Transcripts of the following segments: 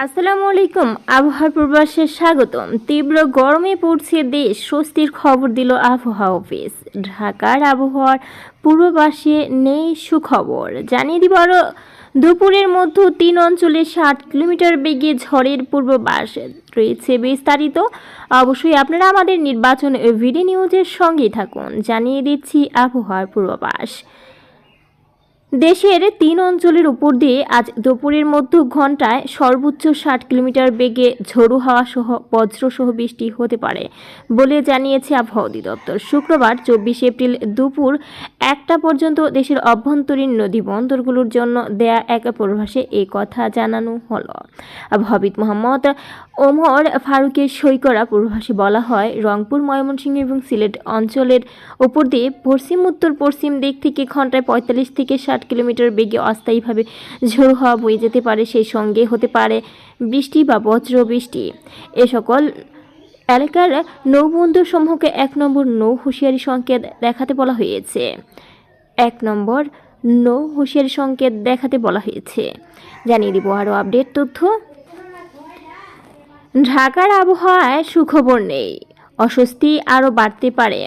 আসসালামু আলাইকুম। আবহাওয়ার পূর্বাভাসে স্বাগতম। তীব্র গরমে পড়ছে দেশ, স্বস্তির খবর দিল আবহাওয়া অফিস। ঢাকার আবহাওয়ার পূর্বাভাসে নেই সুখবর। জানিয়ে দিব আরও দুপুরের মধ্যে 3 অঞ্চলে 60 কিলোমিটার বেগে ঝড়ের পূর্বাভাস রয়েছে বিস্তারিত। অবশ্যই আপনারা আমাদের নির্বাচন ভিডি নিউজের সঙ্গেই থাকুন। জানিয়ে দিচ্ছি আবহাওয়ার পূর্বাভাস। দেশের 3 অঞ্চলের উপর দিয়ে আজ দুপুরের মধ্য ঘন্টায় সর্বোচ্চ 60 কিলোমিটার বেগে ঝোড়ো হাওয়া সহ বজ্রসহ বৃষ্টি হতে পারে বলে জানিয়েছে আবহাওয়া অধিদপ্তর। শুক্রবার 24 এপ্রিল দুপুর 1টা পর্যন্ত দেশের অভ্যন্তরীণ নদী বন্দরগুলোর জন্য দেয়া এক পূর্বাভাসে এই কথা জানানো হলো। আবহাওয়াবিদ মোহাম্মদ ওমর ফারুকের সই করা পূর্বাভাসে বলা হয়, রংপুর, ময়মনসিংহ এবং সিলেট অঞ্চলের উপর দিয়ে পশ্চিম উত্তর পশ্চিম দিক থেকে ঘন্টায় 45 থেকে 60 কিলোমিটার বেগে অস্থায়ীভাবে ঝোড়ো হাওয়া বয়ে যেতে পারে। সেই সঙ্গে হতে পারে বৃষ্টি বা বজ্র বৃষ্টি। এ সকল এলাকার নৌবন্দর সমূহকে 1 নম্বর নৌ হুঁশিয়ারি সংকেত দেখাতে বলা হয়েছে। 1 নম্বর নৌ হুঁশিয়ারি সংকেত দেখাতে বলা হয়েছে। জানিয়ে দিব আরও আপডেট তথ্য। ঢাকার আবহাওয়ায় সুখবর নেই, অস্বস্তি আরও বাড়তে পারে।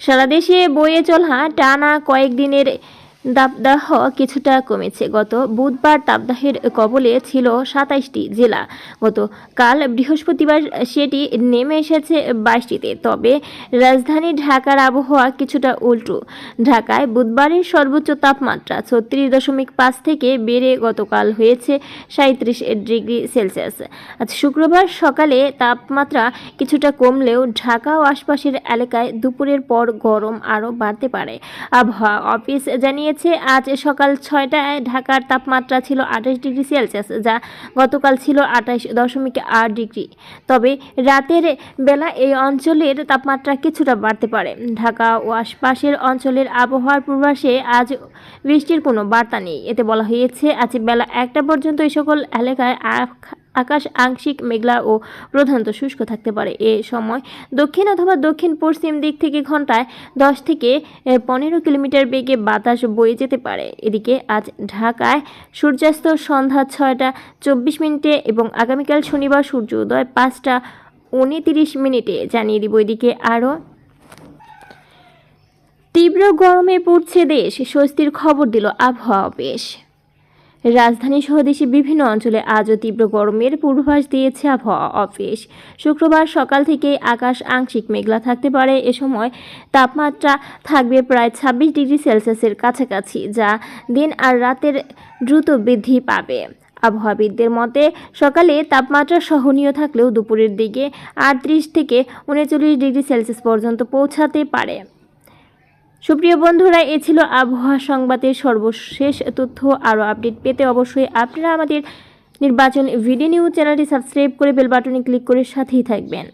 সারা দেশে বয়ে চলা টানা কয়েকদিনের দাবদাহ কিছুটা কমেছে। গত বুধবার দাবদাহের কবলে ছিল 27টি জেলা। গতকাল বৃহস্পতিবার সেটি নেমে এসেছে 22টিতে। তবে রাজধানী ঢাকার আবহাওয়া কিছুটা উল্টো। ঢাকায় বুধবারের সর্বোচ্চ তাপমাত্রা 36.5 থেকে বেড়ে গতকাল হয়েছে 37 ডিগ্রি সেলসিয়াস। আজ শুক্রবার সকালে তাপমাত্রা কিছুটা কমলেও ঢাকা ও আশপাশের এলাকায় দুপুরের পর গরম আরও বাড়তে পারে। আবহাওয়া অফিস জানিয়েছে, আজ সকাল 6টায় ঢাকার তাপমাত্রা ছিল 28 ডিগ্রি সেলসিয়াস, যা গতকাল ছিল 28.8 ডিগ্রি। তবে রাতের বেলা এই অঞ্চলের তাপমাত্রা কিছুটা বাড়তে পারে। ঢাকা ও আশপাশের অঞ্চলের আবহাওয়ার পূর্বাভাসে আজ বৃষ্টির কোনো বার্তা নেই। এতে বলা হয়েছে, আজ বেলা 1টা পর্যন্ত এই সকল এলাকায় আকাশ আংশিক মেঘলা ও প্রধানত শুষ্ক থাকতে পারে। এ সময় দক্ষিণ অথবা দক্ষিণ পশ্চিম দিক থেকে ঘন্টায় 10 থেকে 15 কিলোমিটার বেগে বাতাস বয়ে যেতে পারে। এদিকে আজ ঢাকায় সূর্যাস্ত সন্ধ্যা 6টা 24 এবং আগামীকাল শনিবার সূর্যোদয় 5টা 29 জানিয়ে দিব। এদিকে আরও তীব্র গরমে পড়ছে দেশ, স্বস্তির খবর দিল আবহাওয়া অফিস। রাজধানী সহ দেশের বিভিন্ন অঞ্চলে আজও তীব্র গরমের পূর্বাভাস দিয়েছে আবহাওয়া অফিস। শুক্রবার সকাল থেকে আকাশ আংশিক মেঘলা থাকতে পারে। এ সময় তাপমাত্রা থাকবে প্রায় 26 ডিগ্রি সেলসিয়াসের কাছাকাছি, যা দিন আর রাতের দ্রুত বৃদ্ধি পাবে। আবহাওয়াবিদদের মতে সকালে তাপমাত্রা সহনীয় থাকলেও দুপুরের দিকে 38 থেকে 39 ডিগ্রি সেলসিয়াস পর্যন্ত পৌঁছাতে পারে। সুপ্রিয় বন্ধুরা, এ ছিল আবহাওয়া সংবাদের সর্বশেষ তথ্য। আরও আপডেট পেতে অবশ্যই আপনারা আমাদের নির্বাচন ভিডি নিউজ চ্যানেলটি সাবস্ক্রাইব করে বেল বাটনে ক্লিক করে সাথেই থাকবেন।